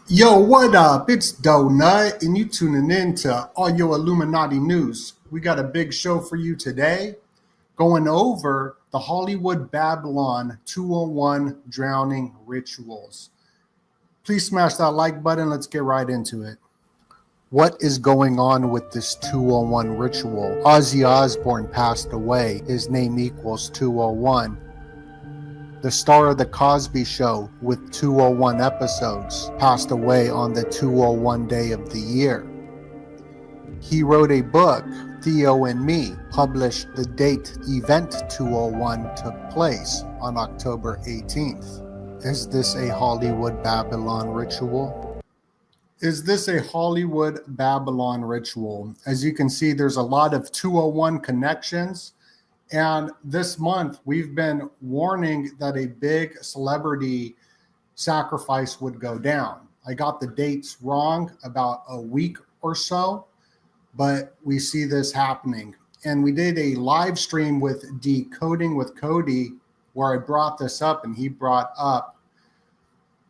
Yo, what up? It's Donut, and you tuning in to all your Illuminati news. We got a big show for you today, going over the Hollywood Babylon 201 drowning rituals. Please smash that like button. Let's get right into it. What is going on with this 201 ritual? Ozzy Osbourne passed away. His name equals 201. The star of The Cosby Show with 201 episodes passed away on the 201 day of the year. He wrote a book, Theo and Me, published the date Event 201 took place on October 18th. Is this a Hollywood Babylon ritual? Is this a Hollywood Babylon ritual? As you can see, there's a lot of 201 connections. And this month, we've been warning that a big celebrity sacrifice would go down. I got the dates wrong about a week or so, but we see this happening. And we did a live stream with Decoding with Cody where I brought this up, and he brought up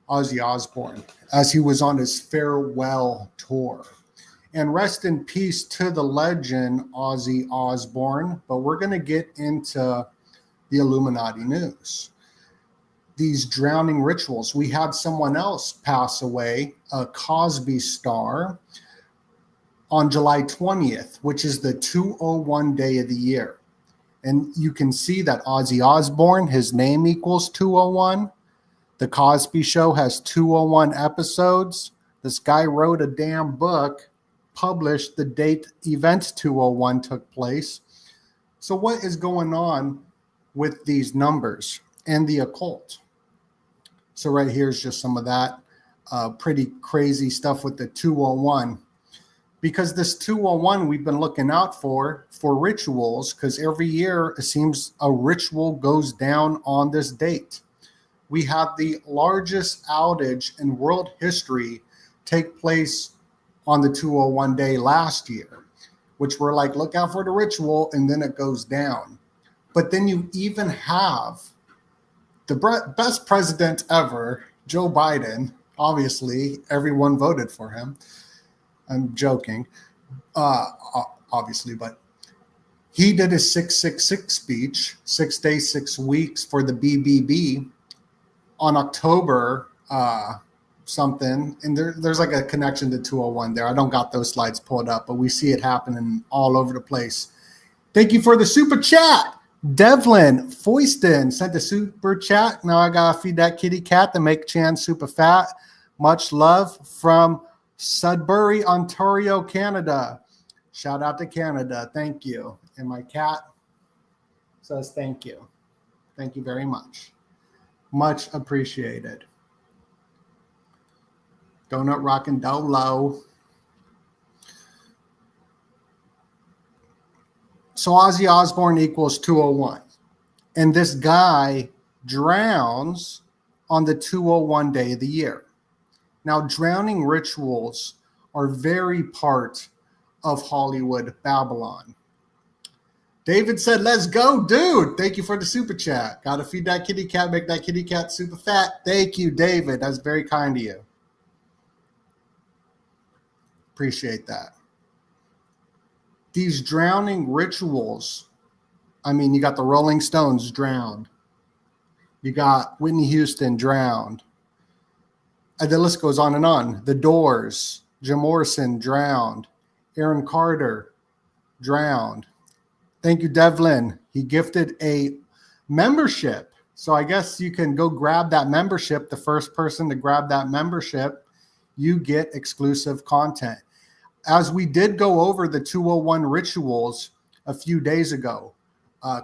Ozzy Osbourne as he was on his farewell tour. And rest in peace to the legend, Ozzy Osbourne. But we're going to get into the Illuminati news. These drowning rituals. We had someone else pass away, a Cosby star, on July 20th, which is the 201 day of the year. And you can see that Ozzy Osbourne, his name equals 201. The Cosby Show has 201 episodes. This guy wrote a damn book, published the date Event 201 took place. So what is going on with these numbers and the occult? So right here is just some of that pretty crazy stuff with the 201. Because this 201 we've been looking out for rituals, because every year it seems a ritual goes down on this date. We had the largest outage in world history take place on the 201 day last year, which we're like, look out for the ritual, and then it goes down. But then you even have the best president ever, Joe Biden. Obviously, everyone voted for him. I'm joking, obviously, but he did his 666 speech, 6 days, 6 weeks for the BBB on October something, and there's like a connection to 201 there. I don't got those slides pulled up, but we see it happening all over the place. Thank you for the super chat. Devlin Foyston sent a super chat. Now I gotta feed that kitty cat to make Chan super fat. Much love from Sudbury, Ontario, Canada. Shout out to Canada. Thank you. And my cat says thank you. Thank you very much. Much appreciated. Donut Rockin' Dolo. So Ozzy Osbourne equals 201. And this guy drowns on the 201 day of the year. Now, drowning rituals are very part of Hollywood Babylon. David said, let's go, dude. Thank you for the super chat. Got to feed that kitty cat, make that kitty cat super fat. Thank you, David. That's very kind of you. Appreciate that. These drowning rituals, I mean, you got the Rolling Stones drowned. You got Whitney Houston drowned. And the list goes on and on. The Doors, Jim Morrison drowned. Aaron Carter drowned. Thank you, Devlin. He gifted a membership. So I guess you can go grab that membership. The first person to grab that membership, you get exclusive content. As we did go over the 201 rituals a few days ago,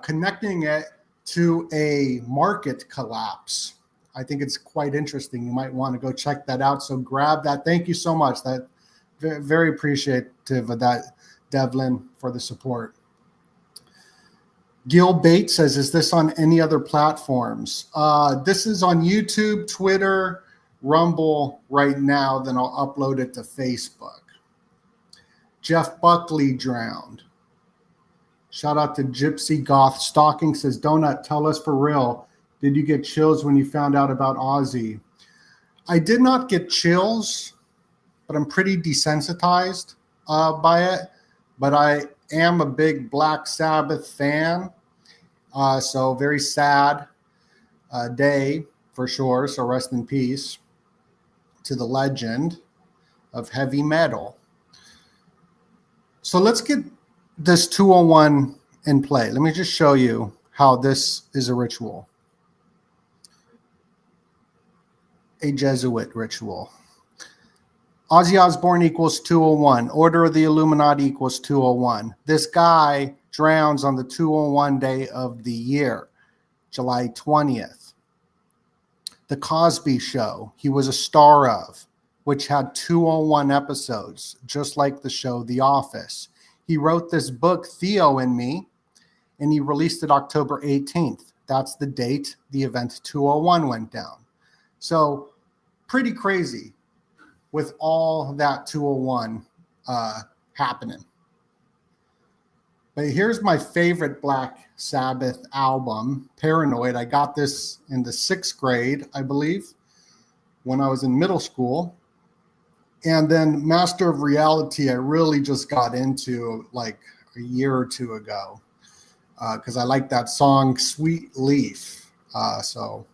connecting it to a market collapse. I think it's quite interesting. You might want to go check that out. So grab that. Thank you so much. That very appreciative of that, Devlin, for the support. Gil Bates says, is this on any other platforms? This is on YouTube, Twitter, Rumble right now. Then I'll upload it to Facebook. Jeff Buckley drowned. Shout out to Gypsy Goth Stalking, says, Donut, tell us for real. Did you get chills when you found out about Ozzy? I did not get chills, but I'm pretty desensitized by it. But I am a big Black Sabbath fan. So very sad day for sure. So rest in peace to the legend of heavy metal. So let's get this 201 in play. Let me just show you how this is a ritual. A Jesuit ritual. Ozzy Osbourne equals 201. Order of the Illuminati equals 201. This guy drowns on the 201 day of the year, July 20th. The Cosby Show, he was a star of, which had 201 episodes, just like the show The Office. He wrote this book, Theo and Me, and he released it October 18th. That's the date the event 201 went down. So pretty crazy with all that 201 happening. But here's my favorite Black Sabbath album, Paranoid. I got this in the 6th grade, I believe, when I was in middle school. And then Master of Reality, I really just got into like a year or two ago because I like that song, Sweet Leaf. So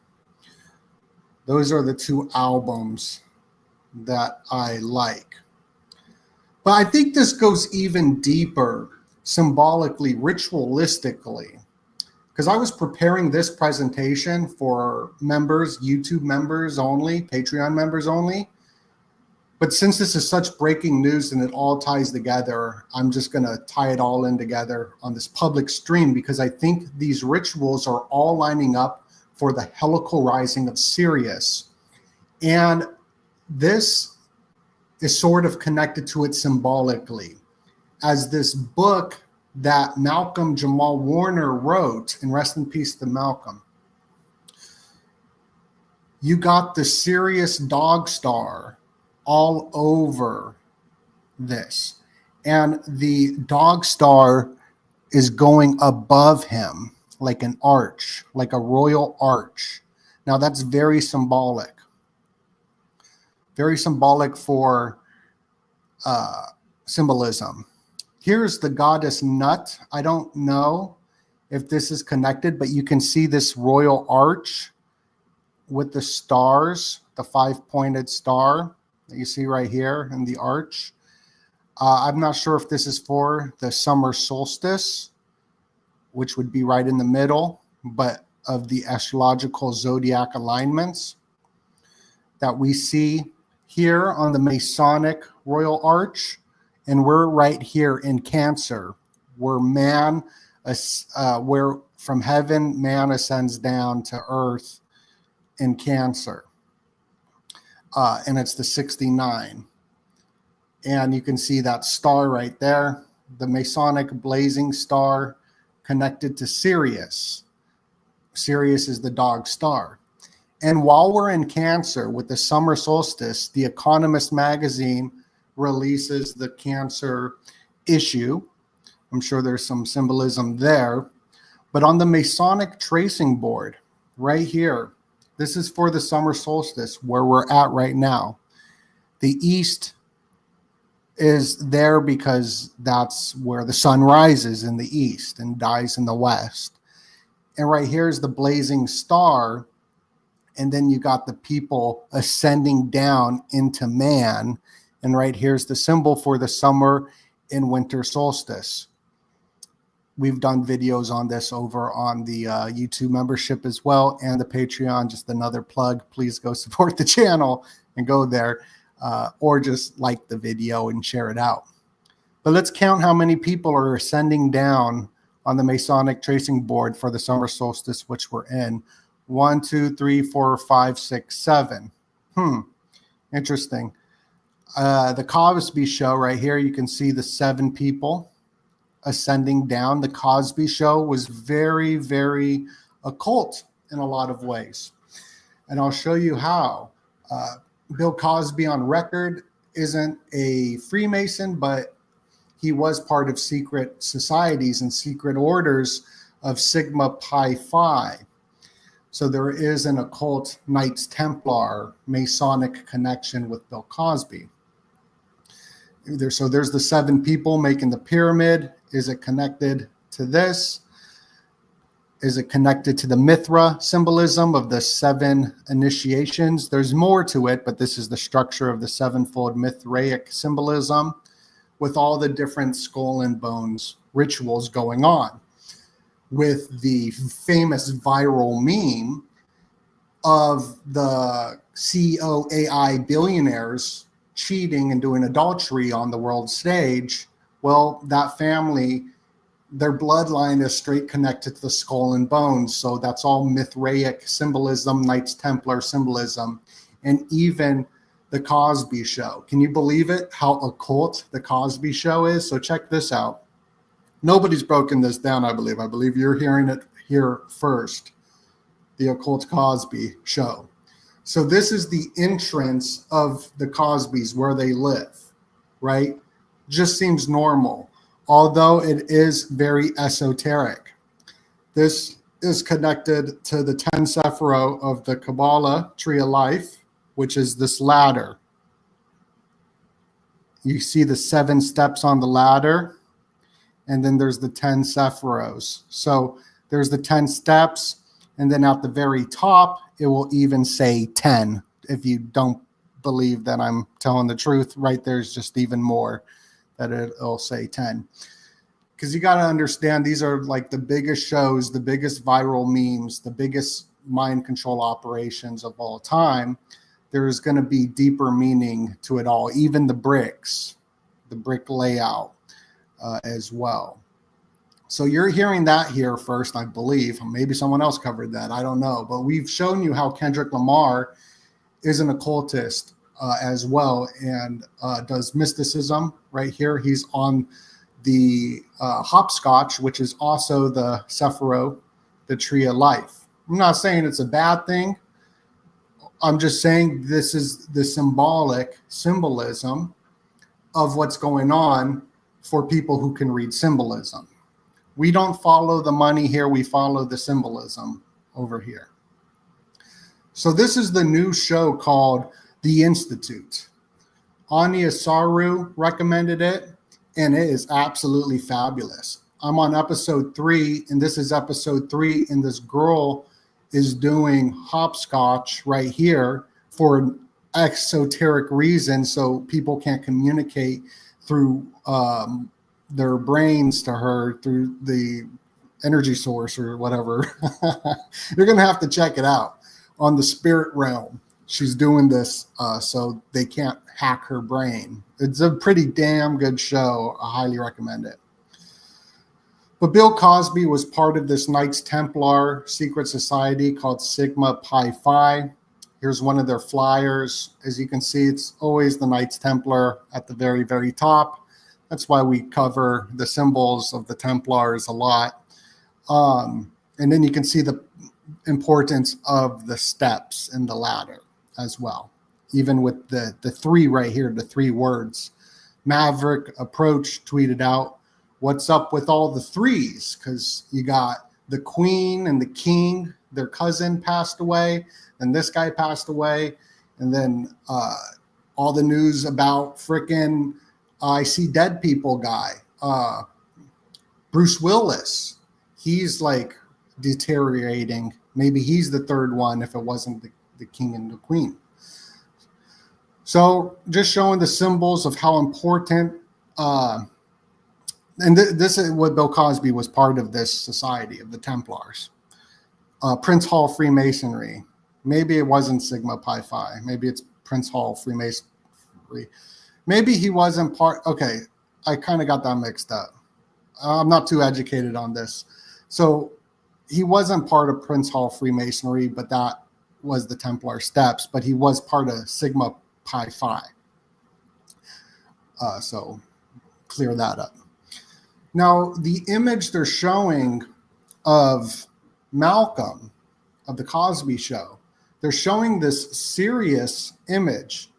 those are the two albums that I like. But I think this goes even deeper symbolically, ritualistically, because I was preparing this presentation for members, YouTube members only, Patreon members only. But since this is such breaking news and it all ties together, I'm just going to tie it all in together on this public stream because I think these rituals are all lining up for the helical rising of Sirius. And this is sort of connected to it symbolically, as this book that Malcolm Jamal Warner wrote, and rest in peace to Malcolm. You got the Sirius dog star all over this. And the dog star is going above him like an arch, like a royal arch. Now that's very symbolic. Very symbolic for symbolism. Here's the goddess Nut. I don't know if this is connected, but you can see this royal arch with the stars, the 5-pointed star that you see right here in the arch. I'm not sure if this is for the summer solstice, which would be right in the middle, but of the astrological zodiac alignments that we see here on the Masonic Royal Arch, and we're right here in Cancer, where where from heaven man ascends down to earth in Cancer, and it's the 69, and you can see that star right there, the Masonic blazing star connected to Sirius. Sirius is the dog star. And while we're in Cancer with the summer solstice, The Economist magazine releases the Cancer issue. I'm sure there's some symbolism there. But on the Masonic tracing board, right here, this is for the summer solstice where we're at right now. The east is there because that's where the sun rises in the east and dies in the west. And right here is the blazing star. And then you got the people ascending down into man. And right here's the symbol for the summer and winter solstice. We've done videos on this over on the YouTube membership as well, and the Patreon. Just another plug. Please go support the channel and go there, or just like the video and share it out. But let's count how many people are ascending down on the Masonic tracing board for the summer solstice, which we're in. 1, 2, 3, 4, 5, 6, 7. Interesting. The Cosby Show right here, you can see the 7 people ascending down. The Cosby Show was very, very occult in a lot of ways. And I'll show you how. Bill Cosby on record isn't a Freemason, but he was part of secret societies and secret orders of Sigma Pi Phi. So there is an occult Knights Templar Masonic connection with Bill Cosby. So there's the 7 people making the pyramid. Is it connected to this? Is it connected to the Mithra symbolism of the 7 initiations? There's more to it, but this is the structure of the 7-fold Mithraic symbolism with all the different skull and bones rituals going on, with the famous viral meme of the CEO AI billionaires cheating and doing adultery on the world stage. Well, that family, their bloodline is straight connected to the skull and bones. So that's all Mithraic symbolism, Knights Templar symbolism, and even the Cosby Show. Can you believe it? How occult the Cosby Show is? So check this out. Nobody's broken this down, I believe. I believe you're hearing it here first. The occult Cosby Show. So this is the entrance of the Cosbys, where they live, right? Just seems normal, although it is very esoteric. This is connected to the 10 Sephirot of the Kabbalah Tree of Life, which is this ladder. You see the 7 steps on the ladder, and then there's the 10 Sephirots. So there's the 10 steps, and then at the very top, it will even say 10. If you don't believe that I'm telling the truth, right there's just even more that it'll say 10. Because you got to understand, these are like the biggest shows, the biggest viral memes, the biggest mind control operations of all time. There's going to be deeper meaning to it all, even the bricks, the brick layout as well. So you're hearing that here first, I believe. Maybe someone else covered that. I don't know. But we've shown you how Kendrick Lamar is an occultist as well, and does mysticism right here. He's on the hopscotch, which is also the Sephirot, the Tree of Life. I'm not saying it's a bad thing. I'm just saying this is the symbolism of what's going on for people who can read symbolism. We don't follow the money here. We follow the symbolism over here. So this is the new show called The Institute. Anya Saru recommended it, and it is absolutely fabulous. I'm on episode 3, and this is episode 3, and this girl is doing hopscotch right here for an exoteric reason, so people can't communicate through their brains to her through the energy source or whatever. You're going to have to check it out on the spirit realm. She's doing this so they can't hack her brain. It's a pretty damn good show. I highly recommend it. But Bill Cosby was part of this Knights Templar secret society called Sigma Pi Phi. Here's one of their flyers. As you can see, it's always the Knights Templar at the very, very top. That's why we cover the symbols of the Templars a lot. And then you can see the importance of the steps in the ladder as well. Even with the 3 right here, the 3 words. Maverick Approach tweeted out, "What's up with all the 3s?" Because you got the queen and the king, their cousin passed away, and this guy passed away. And then all the news about frickin' I See Dead People guy, Bruce Willis. He's like deteriorating. Maybe he's the 3rd one if it wasn't the king and the queen. So just showing the symbols of how important, and this is what Bill Cosby was part of, this society of the Templars. Prince Hall Freemasonry. Maybe it wasn't Sigma Pi Phi. Maybe it's Prince Hall Freemasonry. Maybe he wasn't part. Okay, I kind of got that mixed up. I'm not too educated on this. So he wasn't part of Prince Hall Freemasonry, but that was the Templar steps. But he was part of Sigma Pi Phi. So clear that up. Now, the image they're showing of Malcolm, of the Cosby Show, they're showing this Sirius image.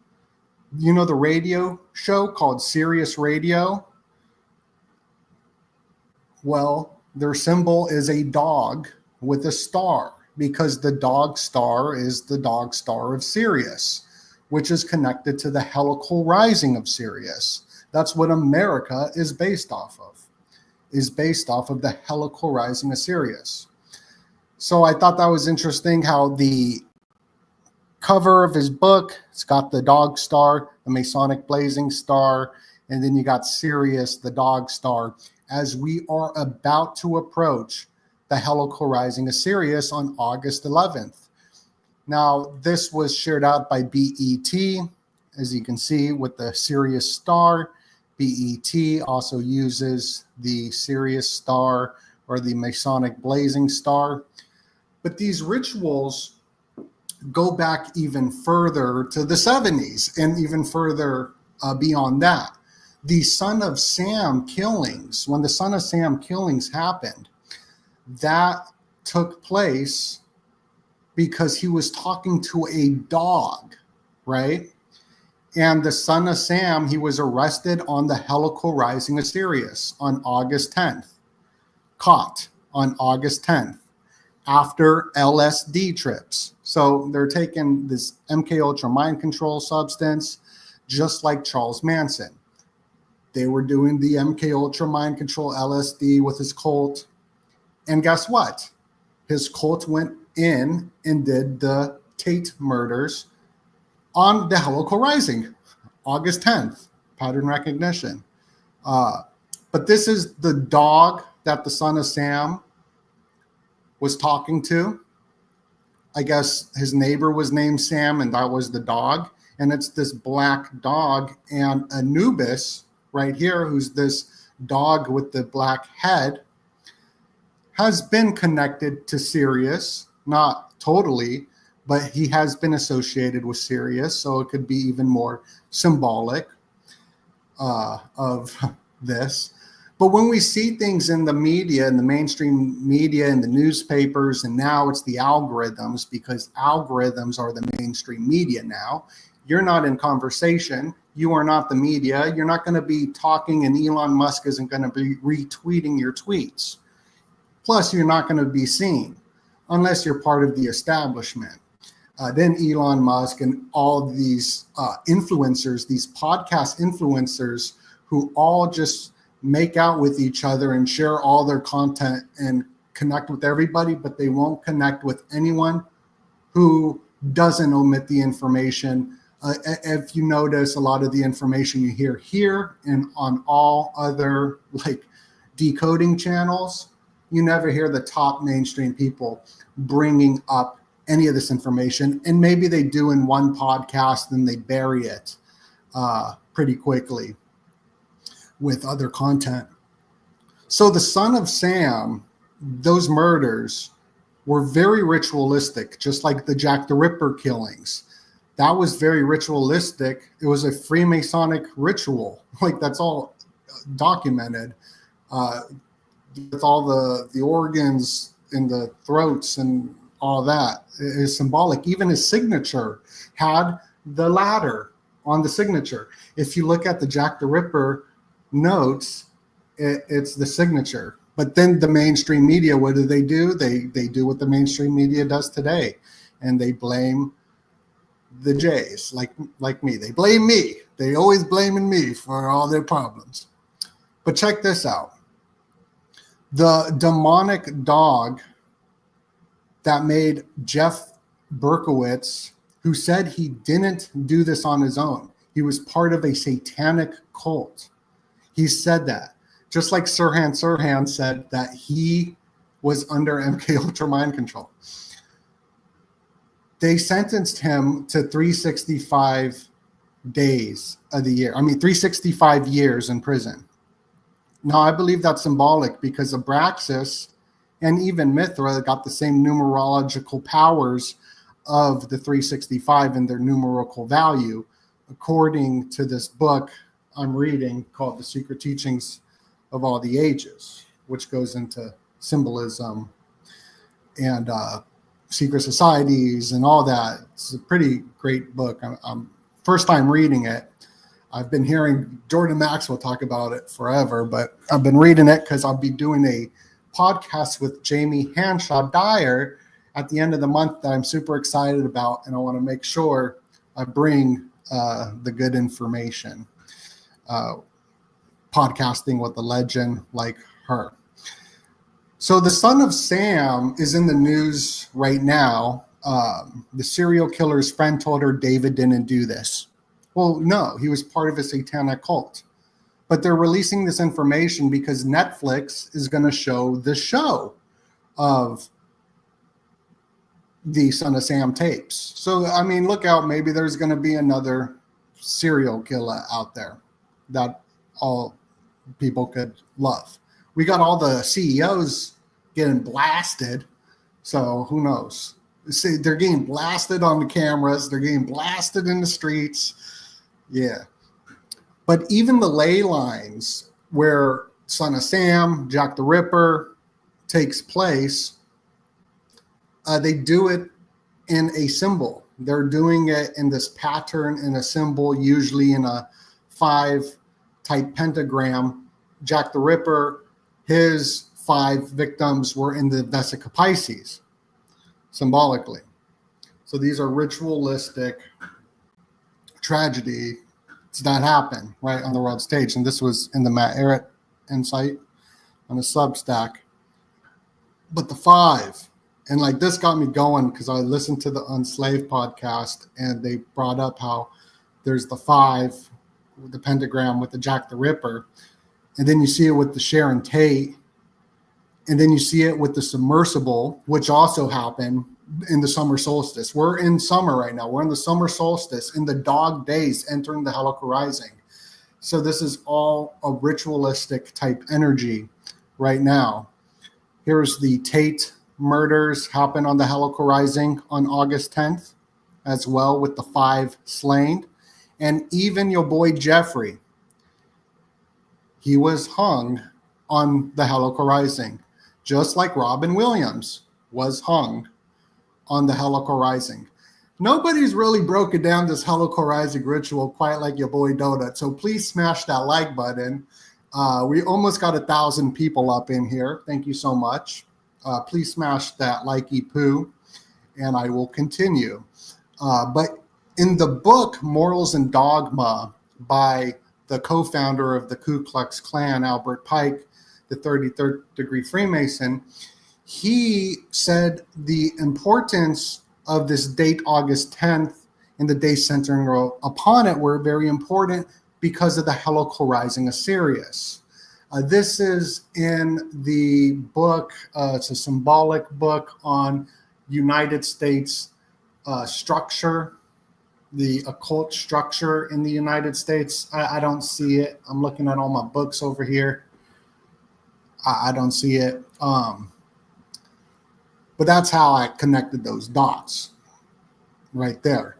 You know the radio show called Sirius Radio? Well, their symbol is a dog with a star. because the dog star is the dog star of Sirius, which is connected to the helical rising of Sirius. That's what America is based off of the helical rising of Sirius. So I thought that was interesting how the cover of his book, it's got the dog star, the Masonic blazing star, and then you got Sirius, the dog star, as we are about to approach the helical rising of Sirius on August 11th. Now, this was shared out by BET, as you can see, with the Sirius star. BET also uses the Sirius star or the Masonic blazing star. But these rituals go back even further to the 70s and even further beyond that. The Son of Sam killings, when the Son of Sam killings happened, that took place because he was talking to a dog, right? And the Son of Sam, he was arrested on the helical rising of Sirius on August 10th, caught on August 10th after LSD trips. So they're taking this MK Ultra mind control substance, just like Charles Manson. They were doing the MK Ultra mind control LSD with his cult. And guess what? His cult went in and did the Tate murders on the helical rising, August 10th, pattern recognition. But this is the dog that the Son of Sam was talking to. I guess his neighbor was named Sam, and that was the dog. And it's this black dog, and Anubis right here, who's this dog with the black head, has been connected to Sirius, not totally, but he has been associated with Sirius, so it could be even more symbolic of this. But when we see things in the media, in the mainstream media, in the newspapers, and now it's the algorithms, because algorithms are the mainstream media now. You're not in conversation. You are not the media. You're not going to be talking, and Elon Musk isn't going to be retweeting your tweets. Plus, you're not going to be seen unless you're part of the establishment. Then Elon Musk and all these influencers, these podcast influencers who all just make out with each other and share all their content and connect with everybody, but they won't connect with anyone who doesn't omit the information. If you notice, a lot of the information you hear here and on all other like decoding channels, you never hear the top mainstream people bringing up any of this information. And maybe they do in one podcast, and they bury it pretty quickly with other content. So the Son of Sam, those murders were very ritualistic, just like the Jack the Ripper killings. That was very ritualistic. It was a Freemasonic ritual. Like, that's all documented. With all the organs in the throats and all that is symbolic. Even his signature had the ladder on the signature. If you look at the Jack the Ripper notes, it's the signature. But then the mainstream media, what do? They do what the mainstream media does today, and they blame the Jays, like me. They blame me. They always blaming me for all their problems. But check this out. The demonic dog that made Jeff Berkowitz, who said he didn't do this on his own. He was part of a satanic cult. He said that. Just like Sirhan said that he was under MK Ultra mind control. They sentenced him to 365 days of the year. 365 years in prison. Now, I believe that's symbolic because Abraxas and even Mithra got the same numerological powers of the 365 in their numerical value, according to this book I'm reading called The Secret Teachings of All the Ages, which goes into symbolism and secret societies and all that. It's a pretty great book. I'm first time reading it. I've been hearing Jordan Maxwell talk about it forever, but I've been reading it because I'll be doing a podcast with Jamie Hanshaw Dyer at the end of the month that I'm super excited about, and I want to make sure I bring the good information. Podcasting with a legend like her. So the son of Sam is in the news right now. The serial killer's friend told her David didn't do this. Well, no, he was part of a satanic cult. But they're releasing this information because Netflix is going to show the show of the Son of Sam tapes. So, I mean, look out. Maybe there's going to be another serial killer out there that all people could love. We got all the CEOs getting blasted. So who knows? See, they're getting blasted on the cameras. They're getting blasted in the streets. Yeah. But even the ley lines where Son of Sam, Jack the Ripper takes place, they do it in a symbol. They're doing it in this pattern, in a symbol, usually in a 5-type pentagram. Jack the Ripper, his 5 victims were in the Vesica Pisces, symbolically. So these are ritualistic tragedy that happened right on the world stage. And this was in the Matt Ehret Insight on the Substack. But the 5, and like this got me going because I listened to the Unslaved podcast and they brought up how there's the 5, the pentagram with the Jack the Ripper. And then you see it with the Sharon Tate. And then you see it with the submersible, which also happened in the summer solstice. We're in summer right now. We're in the summer solstice, in the dog days, entering the helical rising. So this is all a ritualistic type energy right now. Here's the Tate murders happen on the helical rising on August 10th, as well with the 5 slain. And even your boy Jeffrey, he was hung on the helical rising, just like Robin Williams was hung on the helical rising. Nobody's really broken down this helical rising ritual quite like your boy Donut. So please smash that like button. We almost got 1,000 people up in here. Thank you so much. Please smash that likey poo, and I will continue. But in the book Morals and Dogma by the co-founder of the Ku Klux Klan, Albert Pike, the 33rd degree Freemason, he said the importance of this date, August 10th, and the day centering upon it were very important because of the helical rising of Sirius. This is in the book. It's a symbolic book on United States structure, the occult structure in the United States. I don't see it. I'm looking at all my books over here. I don't see it. But that's how I connected those dots right there.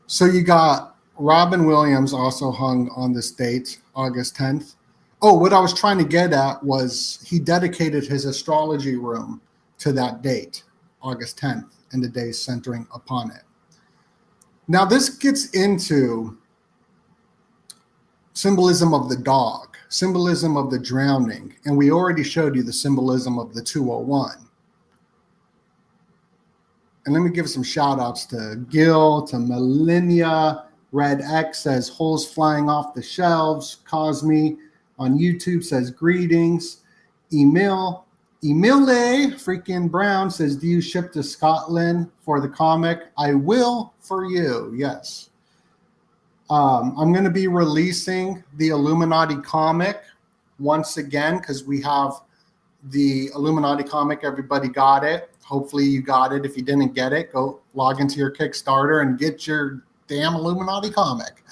So you got Robin Williams also hung on this date, August 10th. Oh, what I was trying to get at was he dedicated his astrology room to that date, August 10th, and the days centering upon it. Now, this gets into symbolism of the dog, symbolism of the drowning, and we already showed you the symbolism of the 201. And let me give some shout outs to Gil, to Millennia. Red X says holes flying off the shelves. Cosme on YouTube says greetings. Emile freaking Brown says, do you ship to Scotland for the comic? I will for you. Yes. I'm going to be releasing the Illuminati comic once again because we have the Illuminati comic. Everybody got it. Hopefully you got it. If you didn't get it, go log into your Kickstarter and get your damn Illuminati comic.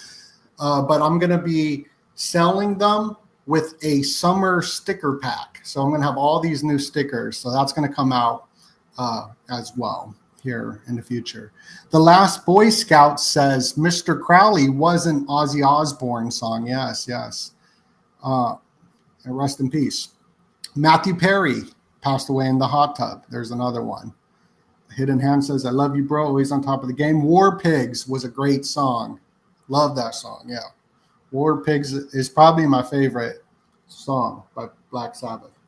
But I'm going to be selling them with a summer sticker pack. So I'm going to have all these new stickers. So that's going to come out as well here in the future. The Last Boy Scout says Mr. Crowley was an Ozzy Osbourne song. Yes, yes. Rest in peace. Matthew Perry passed away in the hot tub. There's another one. Hidden Hand says, I love you, bro. Always on top of the game. War Pigs was a great song. Love that song. Yeah. War Pigs is probably my favorite song by Black Sabbath.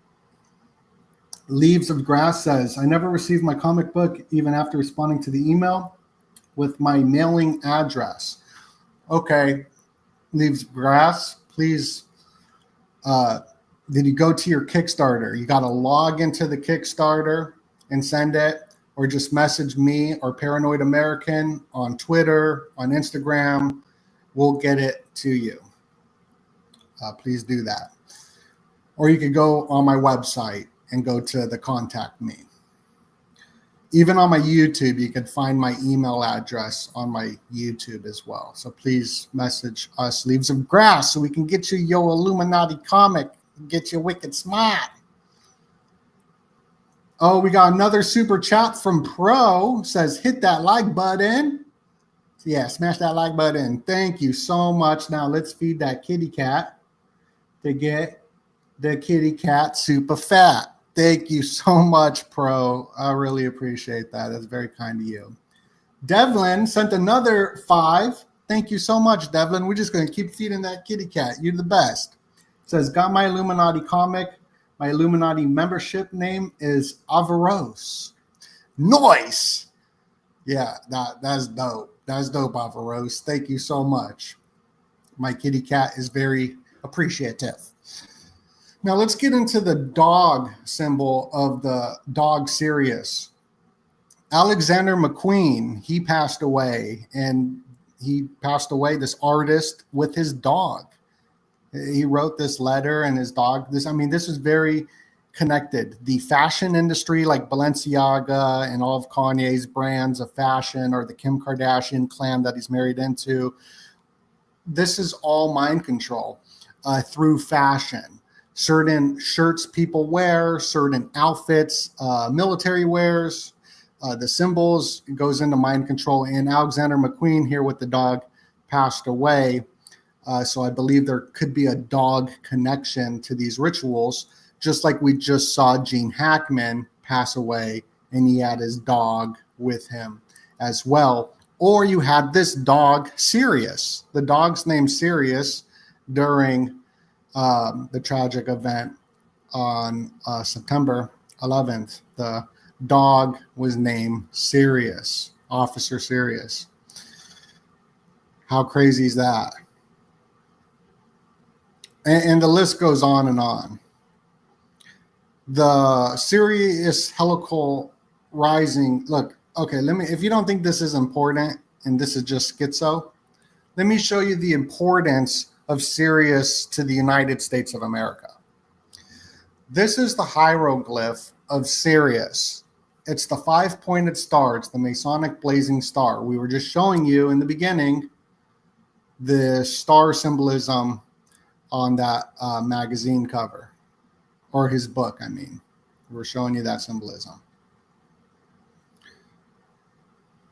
Leaves of Grass says, I never received my comic book even after responding to the email with my mailing address. Okay, Leaves of Grass, please, did you go to your Kickstarter? You got to log into the Kickstarter and send it, or just message me or Paranoid American on Twitter, on Instagram. We'll get it to you. Please do that. Or you could go on my website and go to the contact me. Even on my YouTube, you can find my email address on my YouTube as well. So please message us, Leaves of Grass, so we can get you your Illuminati comic, get you wicked smart. Oh, we got another super chat from Pro. Says, hit that like button. Yeah, smash that like button. Thank you so much. Now let's feed that kitty cat to get the kitty cat super fat. Thank you so much, Pro. I really appreciate that. That's very kind of you. Devlin sent another 5. Thank you so much, Devlin. We're just going to keep feeding that kitty cat. You're the best. It says, got my Illuminati comic. My Illuminati membership name is Avaros. Nice. Yeah, that's dope. That's dope, Avaros. Thank you so much. My kitty cat is very appreciative. Now let's get into the dog symbol of the dog Sirius. Alexander McQueen, he passed away, and he passed away, this artist, with his dog. He wrote this letter and his dog. This is very connected. The fashion industry, like Balenciaga and all of Kanye's brands of fashion, or the Kim Kardashian clan that he's married into, this is all mind control through fashion. Certain shirts people wear, certain outfits, military wears, the symbols, it goes into mind control. And Alexander McQueen here with the dog passed away. So I believe there could be a dog connection to these rituals, just like we just saw Gene Hackman pass away and he had his dog with him as well. Or you had this dog, Sirius. The dog's named Sirius during the tragic event on September 11th. The dog was named Sirius, Officer Sirius. How crazy is that? And the list goes on and on. The Sirius helical rising. Look, okay, if you don't think this is important and this is just schizo, let me show you the importance of Sirius to the United States of America. This is the hieroglyph of Sirius. It's the 5-pointed star. It's the Masonic blazing star. We were just showing you in the beginning the star symbolism on that magazine cover, or his book, I mean. We're showing you that symbolism.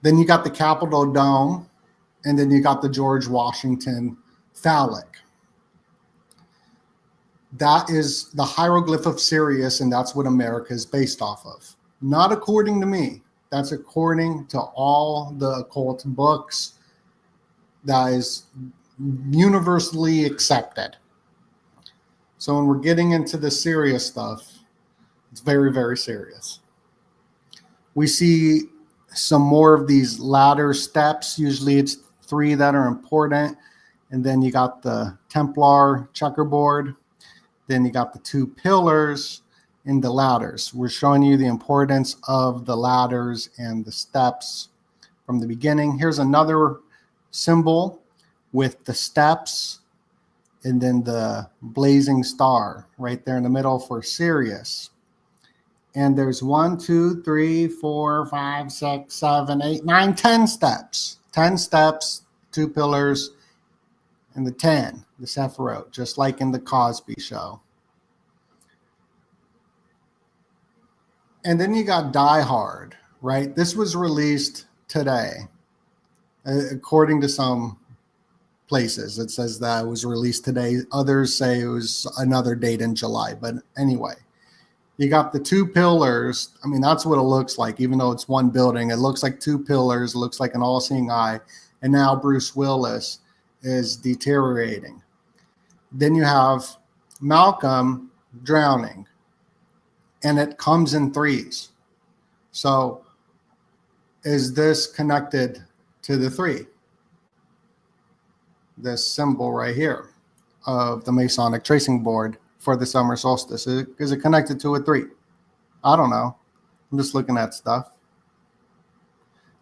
Then you got the Capitol Dome, and then you got the George Washington phallic. That is the hieroglyph of Sirius, and that's what America is based off of. Not according to me. That's according to all the occult books. That is universally accepted. So when we're getting into the serious stuff, it's very, very serious. We see some more of these ladder steps. Usually it's 3 that are important. And then you got the Templar checkerboard. Then you got the 2 pillars and the ladders. We're showing you the importance of the ladders and the steps from the beginning. Here's another symbol with the steps and then the blazing star right there in the middle for Sirius. And there's 1, 2, 3, 4, 5, 6, 7, 8, 9, 10 steps. 10 steps, 2 pillars, and the 10, the Sephiroth, just like in the Cosby Show. And then you got Die Hard, right? This was released today, according to some places. It says that it was released today. Others say it was another date in July. But anyway, you got the 2 pillars. I mean, that's what it looks like. Even though it's one building, it looks like 2 pillars. It looks like an all-seeing eye. And now Bruce Willis is deteriorating. Then you have Malcolm drowning. and it comes in threes. So is this connected to the three? This symbol right here of the Masonic tracing board for the summer solstice, is it connected to a three? I don't know. I'm just looking at stuff.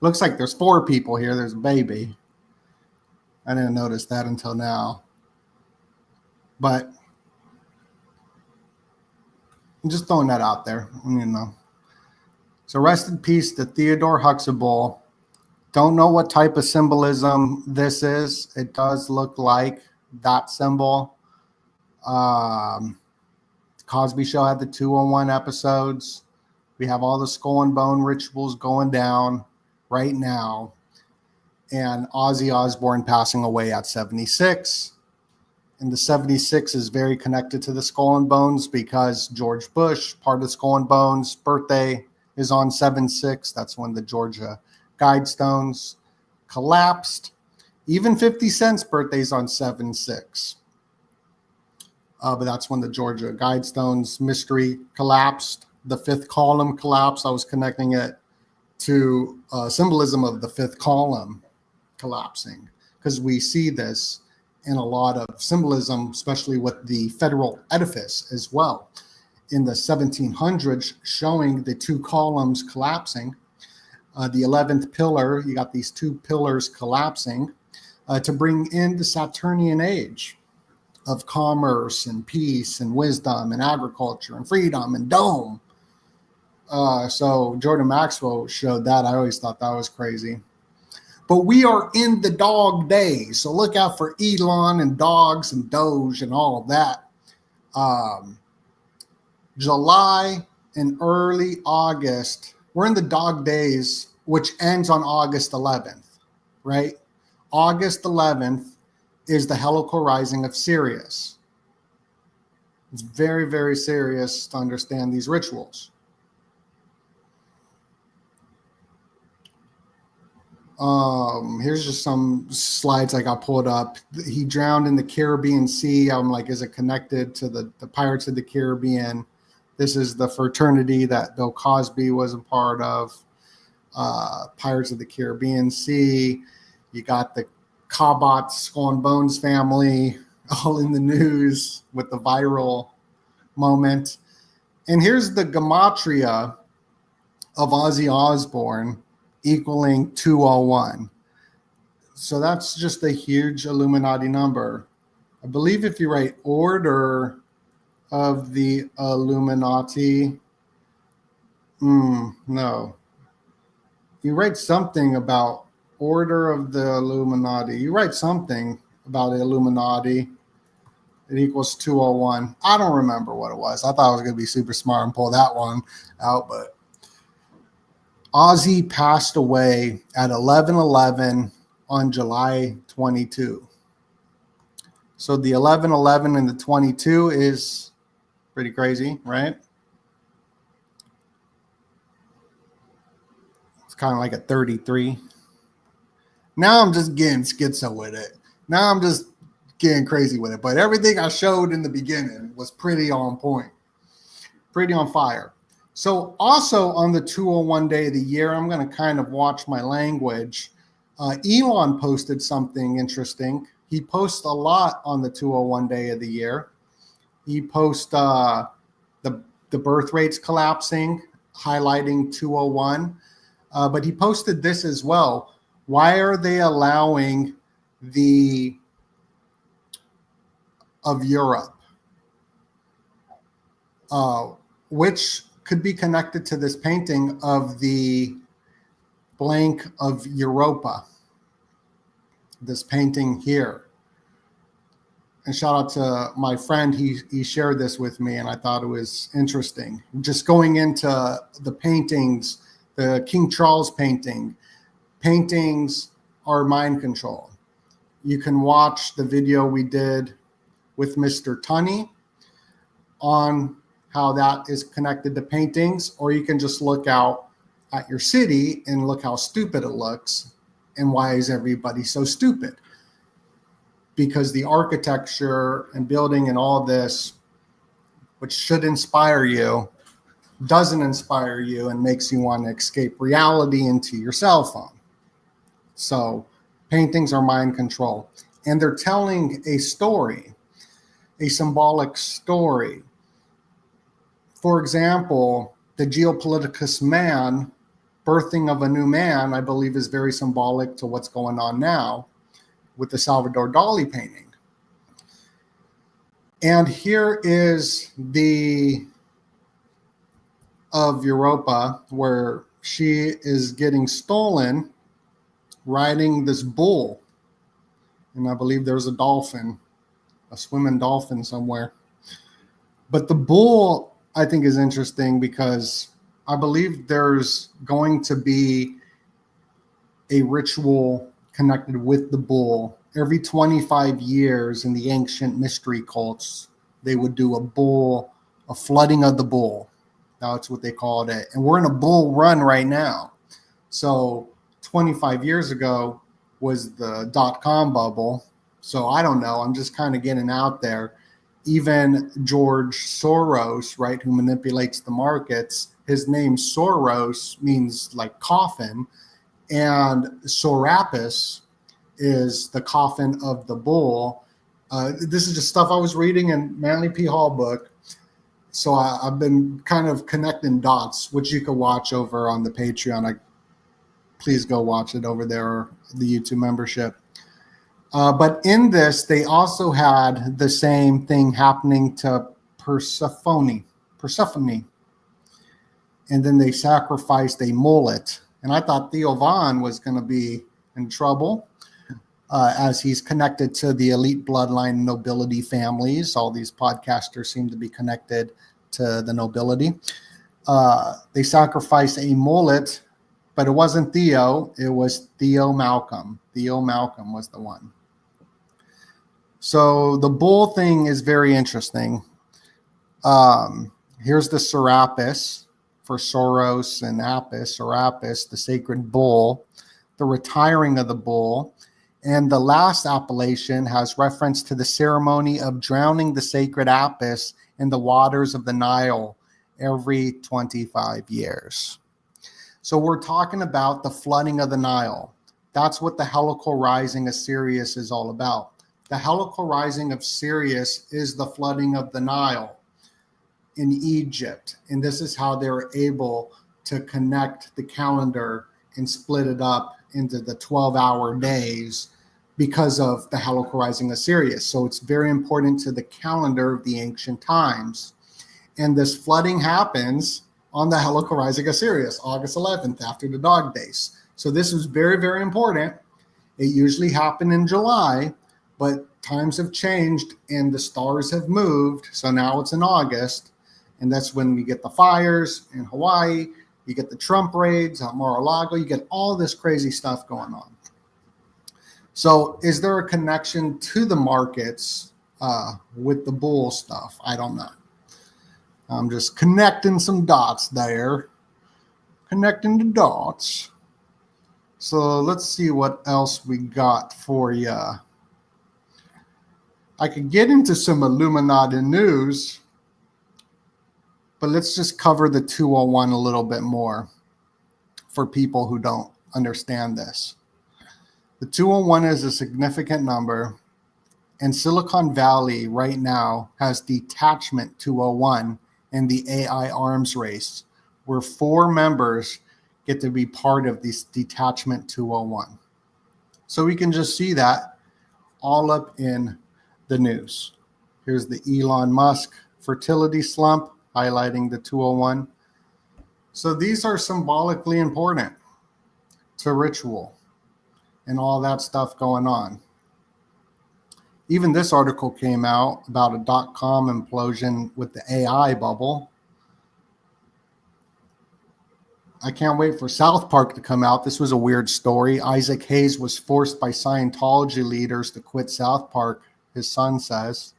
Looks like there's 4 people here. There's a baby. I didn't notice that until now. But I'm just throwing that out there, you know. So rest in peace to Theodore Huxtable. Don't know what type of symbolism this is. It does look like that symbol. Cosby Show had the 201 episodes. We have all the skull and bone rituals going down right now. And Ozzy Osbourne passing away at 76. And the 76 is very connected to the Skull and Bones because George Bush, part of Skull and Bones, birthday is on 7/6. That's when the Georgia Guidestones collapsed. Even 50 Cent's birthday is on 7/6. But that's when the Georgia Guidestones mystery collapsed. The 5th column collapsed. I was connecting it to symbolism of the 5th column collapsing, because we see this in a lot of symbolism, especially with the federal edifice as well. In the 1700s, showing the 2 columns collapsing. The 11th pillar, you got these 2 pillars collapsing to bring in the Saturnian age of commerce and peace and wisdom and agriculture and freedom and dome. So Jordan Maxwell showed that. I always thought that was crazy. But we are in the dog days, so look out for Elon and dogs and Doge and all of that. July and early August, we're in the dog days, which ends on August 11th, right? August 11th is the helical rising of Sirius. It's very, very serious to understand these rituals. Here's just some slides I got pulled up. He drowned in the Caribbean Sea. I'm like, is it connected to the Pirates of the Caribbean? This is the fraternity that Bill Cosby was a part of. Pirates of the Caribbean Sea. You got the Cabot Skull and Bones family all in the news with the viral moment. And here's the gematria of Ozzy Osbourne equaling 201. So that's just a huge Illuminati number. I believe if you write order of the Illuminati, no. You write something about order of the Illuminati. You write something about the Illuminati. It equals 201. I don't remember what it was. I thought I was going to be super smart and pull that one out, but Ozzy passed away at 11/11 on July 22. So the 11/11 and the 22 is pretty crazy, right? It's kind of like a 33. Now I'm just getting schizo with it. Now I'm just getting crazy with it. But everything I showed in the beginning was pretty on point, pretty on fire. So also on the 201 day of the year, I'm going to kind of watch my language. Elon posted something interesting. He posts a lot on the 201 day of the year. He posts the birth rates collapsing, highlighting 201. But he posted this as well. Why are they allowing of Europe, which could be connected to this painting of the blank of Europa, this painting here. And shout out to my friend, he shared this with me and I thought it was interesting. Just going into the paintings, the King Charles paintings are mind control. You can watch the video we did with Mr. Tunney on how that is connected to paintings, or you can just look out at your city and look how stupid it looks and why is everybody so stupid? Because the architecture and building and all this, which should inspire you, doesn't inspire you and makes you want to escape reality into your cell phone. So paintings are mind control. And they're telling a story, a symbolic story. For example, the Geopoliticus man, birthing of a new man, I believe is very symbolic to what's going on now with the Salvador Dali painting. And here is the of Europa, where she is getting stolen riding this bull. And I believe there's a dolphin, a swimming dolphin somewhere. But the bull, I think, is interesting because I believe there's going to be a ritual connected with the bull. Every 25 years in the ancient mystery cults, they would do a flooding of the bull. That's what they called it. And we're in a bull run right now. So 25 years ago was the .com bubble. So I don't know. I'm just kind of getting out there. Even George Soros, right, who manipulates the markets, his name Soros means like coffin. And Sorapis is the coffin of the bull. This is just stuff I was reading in Manly P. Hall book. So I've been kind of connecting dots, which you can watch over on the Patreon. Please go watch it over there, or the YouTube membership. But in this, they also had the same thing happening to Persephone. And then they sacrificed a mullet. And I thought Theo Von was going to be in trouble as he's connected to the elite bloodline nobility families. All these podcasters seem to be connected to the nobility. They sacrificed a mullet, but it wasn't Theo. It was Theo Malcolm. Theo Malcolm was the one. So the bull thing is very interesting. Here's the Serapis for Soros and Apis, Serapis, the sacred bull, the retiring of the bull. And the last appellation has reference to the ceremony of drowning the sacred Apis in the waters of the Nile every 25 years. So we're talking about the flooding of the Nile. That's what the helical rising of Sirius is all about. The helical rising of Sirius is the flooding of the Nile in Egypt. And this is how they were able to connect the calendar and split it up into the 12-hour days because of the helical rising of Sirius. So it's very important to the calendar of the ancient times. And this flooding happens on the helical rising of Sirius, August 11th, after the dog days. So this was very, very important. It usually happened in July, but times have changed and the stars have moved. So now it's in August. And that's when we get the fires in Hawaii. You get the Trump raids at Mar-a-Lago. You get all this crazy stuff going on. So is there a connection to the markets with the bull stuff? I don't know. I'm just connecting some dots there. Connecting the dots. So let's see what else we got for you. I could get into some Illuminati news, but let's just cover the 201 a little bit more for people who don't understand this. The 201 is a significant number, and Silicon Valley right now has Detachment 201 in the AI arms race, where 4 members get to be part of this Detachment 201. So we can just see that all up in the news. Here's the Elon Musk fertility slump, highlighting the 201. So these are symbolically important to ritual and all that stuff going on. Even this article came out about a .com implosion with the AI bubble. I can't wait for South Park to come out. This was a weird story. Isaac Hayes was forced by Scientology leaders to quit South Park, his son says.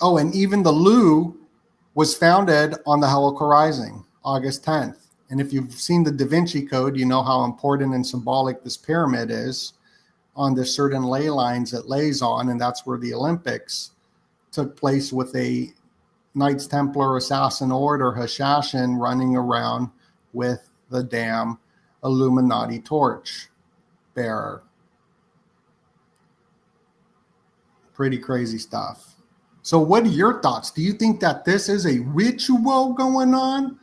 Oh, and even the Lu was founded on the helical rising, August 10th. And if you've seen the Da Vinci Code, you know how important and symbolic this pyramid is on the certain ley lines it lays on. And that's where the Olympics took place with a Knights Templar Assassin Order Hashashin running around with the damn Illuminati torch bearer. Pretty crazy stuff. So what are your thoughts? Do you think that this is a ritual going on?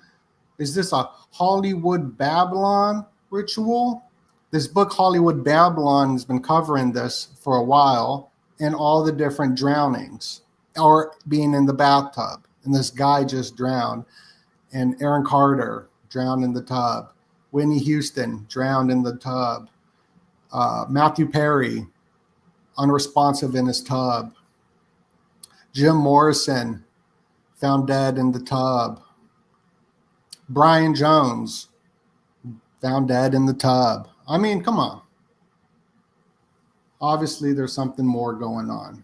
Is this a Hollywood Babylon ritual? This book, Hollywood Babylon, has been covering this for a while, and all the different drownings, or being in the bathtub, and this guy just drowned, and Aaron Carter drowned in the tub, Whitney Houston drowned in the tub, Matthew Perry unresponsive in his tub, Jim Morrison found dead in the tub, Brian Jones found dead in the tub. I mean, come on. Obviously, there's something more going on.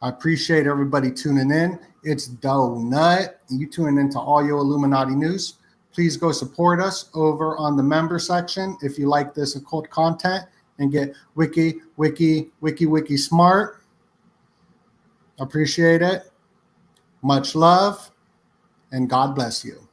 I appreciate everybody tuning in. It's Donut. You tuning into all your Illuminati news. Please go support us over on the member section if you like this occult content and get wiki smart. Appreciate it. Much love, and God bless you.